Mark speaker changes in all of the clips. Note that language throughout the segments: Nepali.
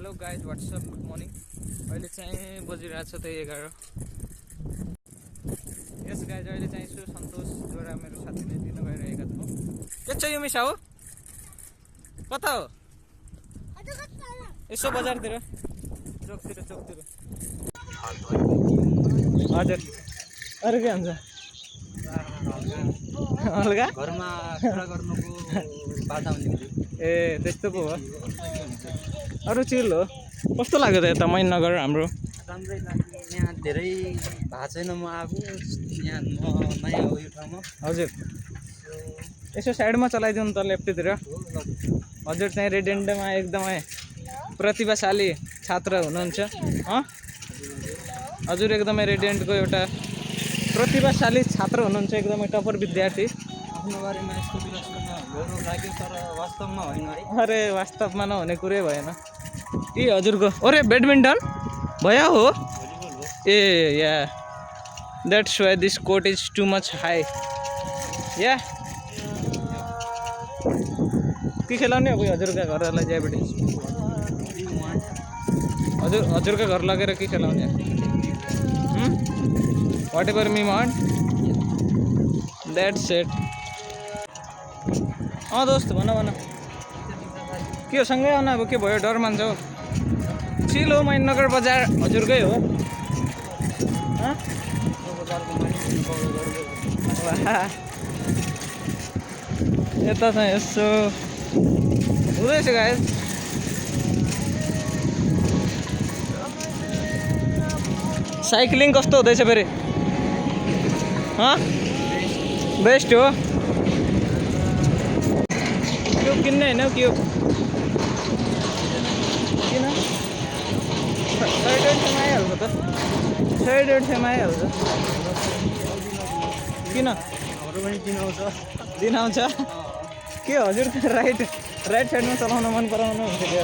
Speaker 1: Hello guys what's up good morning. अहिले चाहिँ बजिरहेको छ त्यही 11। यस गाइज अहिले चाहिँ छु सन्तोषद्वारा मेरो साथीले दिन गइरहेका छौँ। के छ यो मिसा हो कता हो? यसो बजारतिर चोकतिर हजुर। अरू के हुन्छ? हल्का
Speaker 2: घरमा कुरा गर्नुको बाधा हुने
Speaker 1: ए त्यस्तो पो हो। अरू चिल हो। कस्तो लाग्यो त यता मैननगर हाम्रो?
Speaker 2: राम्रै लाग्यो। यहाँ धेरै भएको छैन, म आफू यहाँ म नयाँ हो यो ठाउँमा।
Speaker 1: हजुर यसो साइडमा चलाइदिउँ त लेफ्टतिर। हजुर चाहिँ रेडेन्डमा एकदमै प्रतिभाशाली छात्र हुनुहुन्छ। हजुर एकदमै रेडियन्टको एउटा प्रतिभाशाली छात्र हुनुहुन्छ, एकदमै टपर विद्यार्थी।
Speaker 2: आफ्नो बारेमा यस्तो विलास गर्न गौरव लाग्यो, तर वास्तवमा होइन है।
Speaker 1: अरे वास्तवमा नहुने कुरै भएन। ए हजुरको अरे ब्याडमिन्टन भयो हो?
Speaker 2: भलिबल हो।
Speaker 1: ए yeah that's why this court is too much high yeah. के खेलाउने अब हजुरका घरहरूलाई डायबिटिज? हजुरका घर लगेर के खेलाउने? Whatever me want that's it. दोस्त भन के हो? सँगै आउनु। अब के भयो, डर मान्छौ? चिल हो मैननगर बजार हजुरकै हो? यता चाहिँ यसो हुँदैछ गाइस। साइक्लिङ कस्तो हुँदैछ फेरि? बेस्ट हो। क्युब किन्ने होइन क्युब? किन? 150 आइहाल्छ त। 150 आइहाल्छ। किन?
Speaker 2: हाम्रो पनि
Speaker 1: दिन आउँछ के हजुर? राइट साइडमा चलाउन मन पराउनु हुन्छ क्या?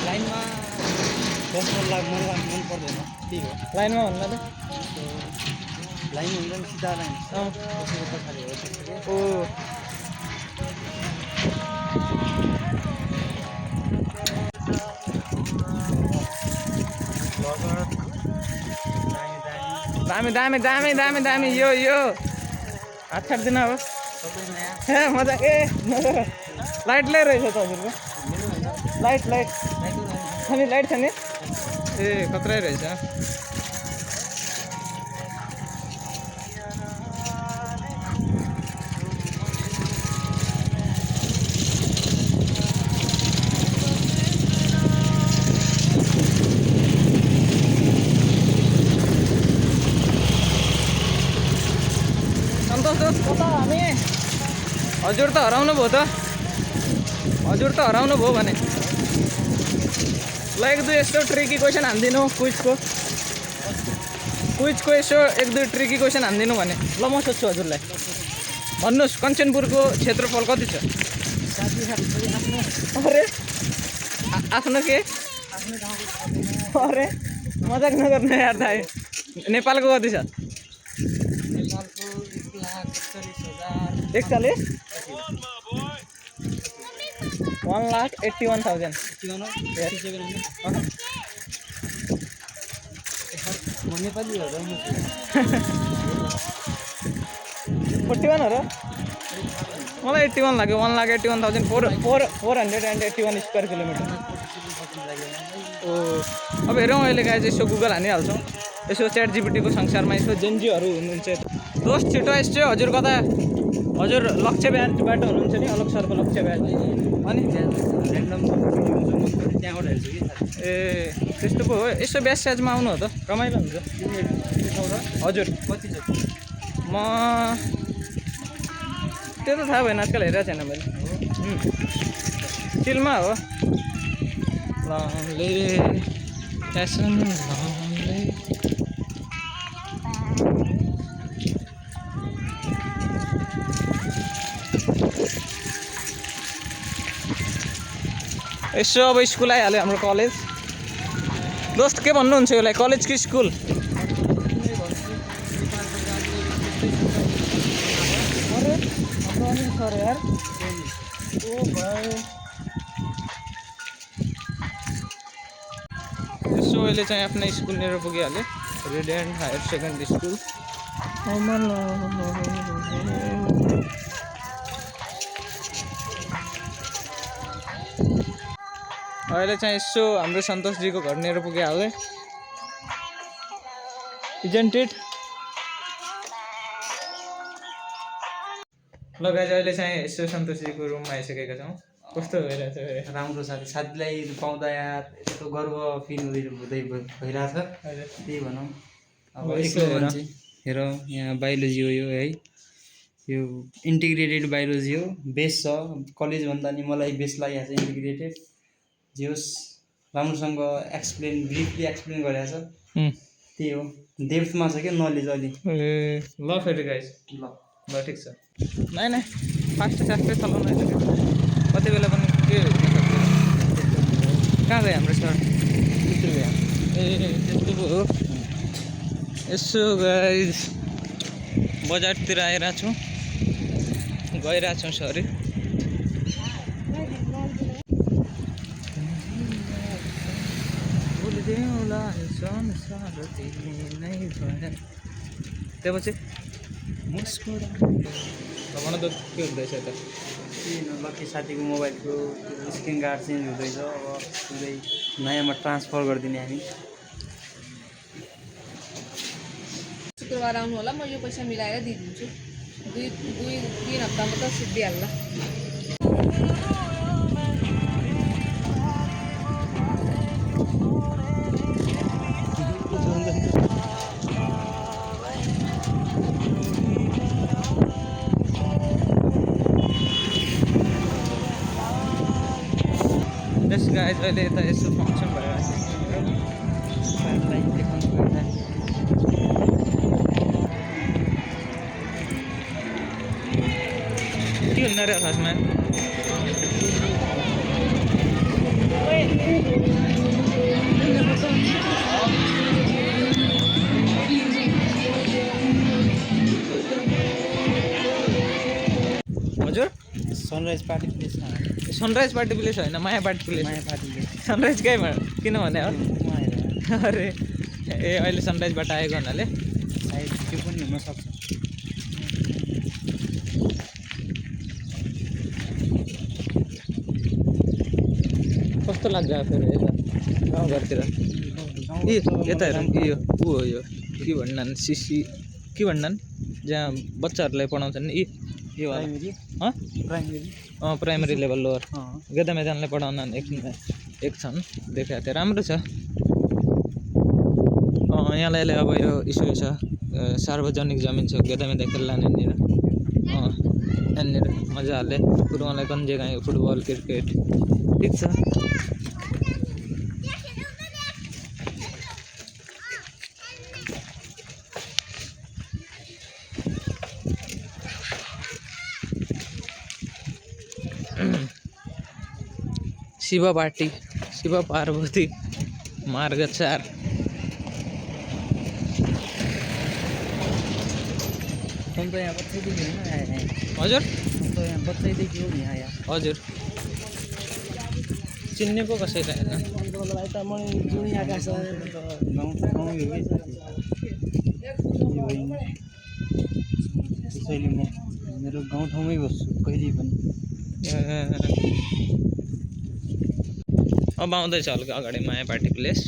Speaker 2: लाइनमा बस्न मन पर्दैन। त्यही हो
Speaker 1: लाइनमा भन्दा त
Speaker 2: लाइन हुन्छ नि, सिधा लाइन।
Speaker 1: ओ दामी दामी दामी दामी दामी। यो हात छाड्दिन अब। ए मजा। ए लाइट ल्याइ रहेछ त हजुरको? लाइट छ नि? लाइट छ नि? ए खत्रै रहेछ। सन्तोष दोस्त कता हामी? हजुर त हराउनु भयो त। हजुर त हराउनु भयो भने ल एक दुई यस्तो ट्रिकी क्वेसन हानिदिनु। क्विजको यसो एक दुई ट्रिकी क्वेसन हानिदिनु भने ल म सोध्छु हजुरलाई। भन्नुहोस् कञ्चनपुरको क्षेत्रफल कति छ? अरे आफ्नो के? अरे मजाक नगर्नु यार दाइ। नेपालको कति छ? 41 1,81,000।
Speaker 2: म नेपाली हो र
Speaker 1: 41 हो र? मलाई 81 लाग्यो। 1,81,481 स्क्वायर किलोमिटर। ओ अब हेरौँ अहिले गाइस यसो गुगल हानिहाल्छौँ। यसो च्याट जिपिटीको संसारमा यसो जेनजीहरू हुनुहुन्छ। दोस्त छिटो यसो हजुर कता? हजुर लक्ष्य ब्याजबाट हुनुहुन्छ नि? अलग सरको लक्ष्य ब्याज अनि
Speaker 2: त्यहाँबाट हेर्छु कि।
Speaker 1: ए त्यस्तो पो हो। यसो ब्याज स्याजमा आउनु हो त रमाइलो हुन्छ। हजुर
Speaker 2: कति छ?
Speaker 1: म त्यो त थाहा भएन, आजकल हेरेको छैन मैले। चिलमा हो। लङले फ्यासन लङले। यसो अब स्कुल आइहाल्यो हाम्रो कलेज। दोस्त के भन्नुहुन्छ यसलाई, कलेज कि स्कुल? अरे यार ओ भाइ अहिले चाहिँ आफ्नै स्कुलनिर पुगिहालेँ, रेडियन्ट हायर सेकेन्ड्री स्कुल। अहिले चाहिँ यसो हाम्रो सन्तोषजीको घरनिर पुगिहालेँ। Isn't it? ल गाइज अहिले चाहिँ यसो सन्तोषजीको रुममा आइसकेका छौँ। कस्तो भइरहेछ फेरि?
Speaker 2: राम्रो साथीलाई पाउँदा यार यस्तो गर्व फिल भइरहेछ। त्यही भनौँ अब एक्लो मान्छे। हेर यहाँ बायोलोजी हो यो है, यो इन्टिग्रेटेड बायोलोजी हो, बेस छ कलेजभन्दा नि मलाई बेस लागिरहेको छ इन्टिग्रेटेड। जे होस् राम्रोसँग ब्रिफली एक्सप्लेन गरिरहेछ। त्यही हो, डेप्थमा छ क्या नलेज अहिले।
Speaker 1: ए ल फेरि गाइज, ल ठिक छ। नै फास्ट चलाउनु होइन, कति बेला पनि के हुन सक्छ। कहाँ गयो हाम्रो सर? ए त्यस्तो पो हो। यसो गाइज बजारतिर आइरहेको छु, गइरहेको छौँ सरी। त्यसपछि भन त के हुँदैछ त?
Speaker 2: लक्की साथीको मोबाइलको स्क्रिन गार्ड चेन्ज हुँदैछ, अब पुरै नयाँमा ट्रान्सफर गरिदिने हामी।
Speaker 3: शुक्रबार आउनु होला, म यो पैसा मिलाएर दिइदिन्छु। 2-3 हप्तामा त सिद्धिहाल्ला।
Speaker 1: यस गाइज अहिले यता यसो फङ्सन भइरहेको छ। के हुन्न रे खासमा? हजुर
Speaker 2: sunrise party place
Speaker 1: sunrise party place होइन, माया पार्टी प्लेस।
Speaker 2: माया पार्टी प्लेस
Speaker 1: सनराइज कहीँ किनभने अरे ए अहिले सनराइजबाट आएको हुनाले
Speaker 2: सायद त्यो पनि हुनसक्छ।
Speaker 1: कस्तो लाग्छ फेरि यता गाउँघरतिर? यता हेर, यो ऊ हो, यो के भन्नान् सिसी के भन्नान् जहाँ बच्चाहरूलाई पढाउँछन् नि, यो प्राइमेरी लेभल लोवर गेदा मैदानलाई पढाउन एक छन् देखाएको थियो। राम्रो छ। यहाँलाई अब यो इस्यु छ, सार्वजनिक जमिन छ, गेदा मैदान खेल्ला यहाँनिर। यहाँनिर मजाले फुटबललाई कन्जे गयो, फुटबल क्रिकेट ठिक छ। शिव पार्टी, शिव पार्वती मार्ग 4।
Speaker 2: हम तो यहाँ बच्चैदेखि होइन आए हैं।
Speaker 1: हजुर
Speaker 2: हम तो यहाँ बच्चैदेखि हो यहाँ आया।
Speaker 1: हजुर चिन्ने पो कसैलाई होइन।
Speaker 2: त्यसैले म मेरो गाउँठाउँमै बस्छु कहिले पनि।
Speaker 1: अब आउँदैछ हल्का अगाडि माया पार्टी प्लेस।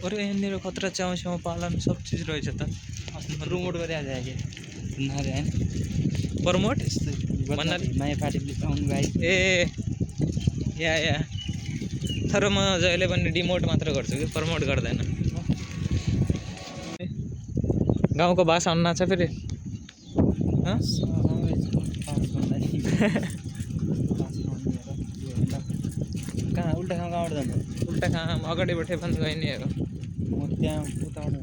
Speaker 1: अरे यहाँनिर खतरा च्याउ पालन सब चिज रहेछ त।
Speaker 2: प्रमोट गरिहाल्छ कि भन्नाले होइन,
Speaker 1: प्रमोट
Speaker 2: भन्नाले माया पार्टी प्लेस आउनु गाई।
Speaker 1: ए या तर म जहिले पनि डिमोट मात्र गर्छु कि प्रमोट गर्दैन। गाउँको भाषा अन्ना छ फेरि।
Speaker 2: कहाँ उल्टा ठाउँ कहाँबाट जानु?
Speaker 1: उल्टा काम अगाडिबाटै पनि गयो नि हेर।
Speaker 2: म त्यहाँ उताबाट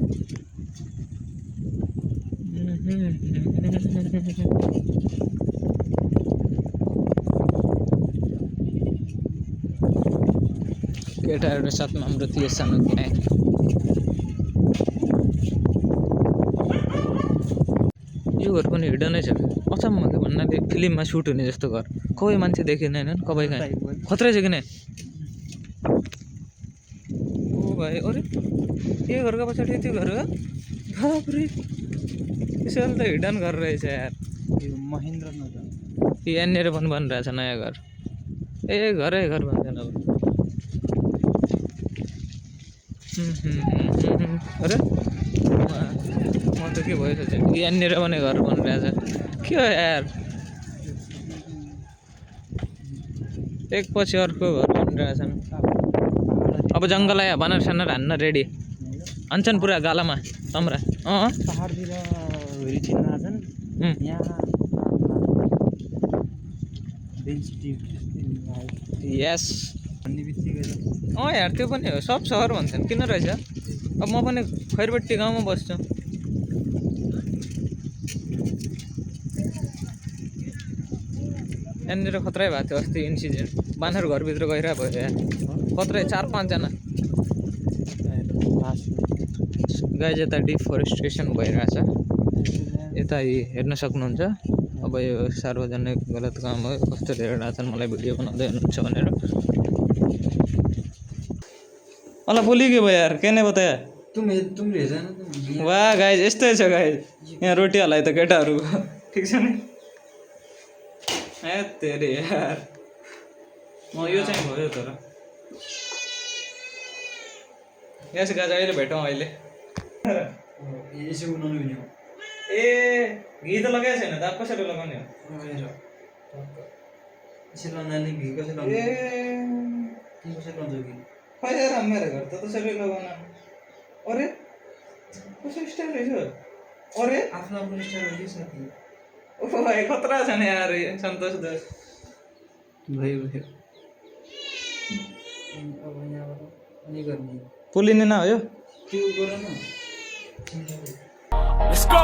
Speaker 1: केटाहरू साथमा हाम्रो थियो सानो किने। यो घर पनि हिडनै छ अचम्म के भन्नाले फिल्ममा सुट हुने जस्तो घर। कबै मान्छे देखिँदैनन्, कबै कहीँ खत्रै छ किन। ओ भयो अरे यो घरको पछाडि त्यो घर हो बाफ्रे यसो त हिडन घर रहेछ यार
Speaker 2: यो महेन्द्र नगर
Speaker 1: यहाँनिर पनि बनिरहेछ नयाँ घर ए घरै घर भन्छन् अब अरे म त के भयो यहाँनिर पनि घर बनिरहेछ के हो यार एकपछि अर्को घर बनिरहेछन् अब जङ्गल आयो बानर सानर हान्न रेडी हान्छन् पुरा गालामा तम्रा
Speaker 2: पहाडतिर हेरी छिन्न छन् यहाँ डेन्सिटी
Speaker 1: यस
Speaker 2: भन्ने बित्तिकै
Speaker 1: यार त्यो पनि हो सब सहर भन्छन् किन रहेछ अब म पनि खैरबट्टी गाउँमा बस्छु यहाँनिर खतरै भएको थियो अस्ति इन्सिडेन्ट बानर घरभित्र गइरहेको भयो यार खतरै 4-5 जना गाइज यता डिफरेस्टेसन भइरहेछ यता हेर्न सक्नुहुन्छ अब यो सार्वजनिक गलत काम हो कस्तो हेरिरहेछन् मलाई भिडियो बनाउँदै हुनुहुन्छ भनेर मलाई बोली के भयो यार के नै बताया
Speaker 2: तुमले हेर्छ न
Speaker 1: वाह गाइज यस्तै छ गाइज यहाँ रोटी हल्लाइ त केटाहरूको ठिक छ नि ए तेरे यार यो चाहिँ भयो तर यस गाज अहिले भेटौँ अहिले
Speaker 2: यसो उनाउनु हुने हो
Speaker 1: ए घी त लगाएको छैन दाप कसरी लगाउने हो
Speaker 2: यसरी लगाउने घी कसरी लगाउने कसरी लगाउँछ घी
Speaker 1: खै यार मेरो घर त त्यसरी लगाउन अरे कसरी स्टाइल रहेछ अरे
Speaker 2: आफ्नो आफ्नो स्टाइल हो कि साथी
Speaker 1: ओ भाइ खतरा छ नि यार सन्तोष दास
Speaker 2: भयो अब यहाँबाट अनि गर्ने
Speaker 1: पुलिने न हो यो
Speaker 2: त्यो गर न
Speaker 4: Let's go.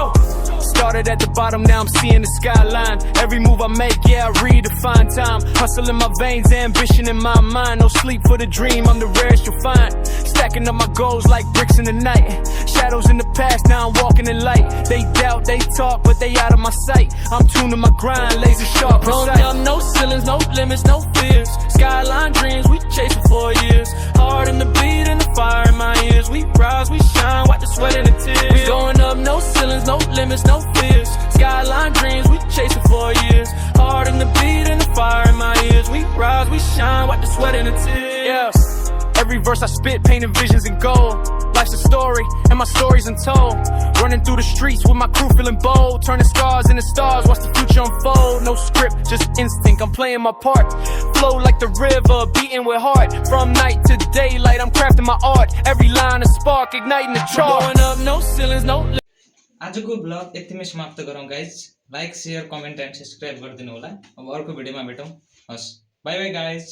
Speaker 4: Started at the bottom, now I'm seeing the skyline. Every move I make, yeah, I redefine time. Hustle in my veins, ambition in my mind. No sleep for the dream, I'm the rarest you'll find. Stacking up my goals like bricks in the night. Shadows in the past, now I'm walking in light. They doubt, they talk, but they out of my sight. I'm tuned to my grind, laser sharp. Growing up, no ceilings, no limits, no fears. Skyline dreams, we chasing for years. Heart in the beat and the fire in my ears. We rise, we shine, wipe the sweat and the tears. We going up, no ceilings, no limits, no fears. Skyline dreams, we chasing for years. Heart in the beat and the fire in my ears. We rise, we shine, wipe the sweat and the tears. Yeah. Every verse I spit, painting visions in gold. Life's a story, and my story's untold. Running through the streets with my crew feeling bold. Turning scars into stars, watch the future unfold. No script, just instinct, I'm playing my part. Flow like the river, beating with heart. From night to daylight, I'm crafting my art. Every line a spark, igniting the charge. Going up, no ceilings, no
Speaker 1: आजको ब्लग यतिमै समाप्त गरौँ guys like share comment and subscribe गरिदिनु होला अब अर्को भिडियोमा भेटौँ हस् बाई बाई गाइज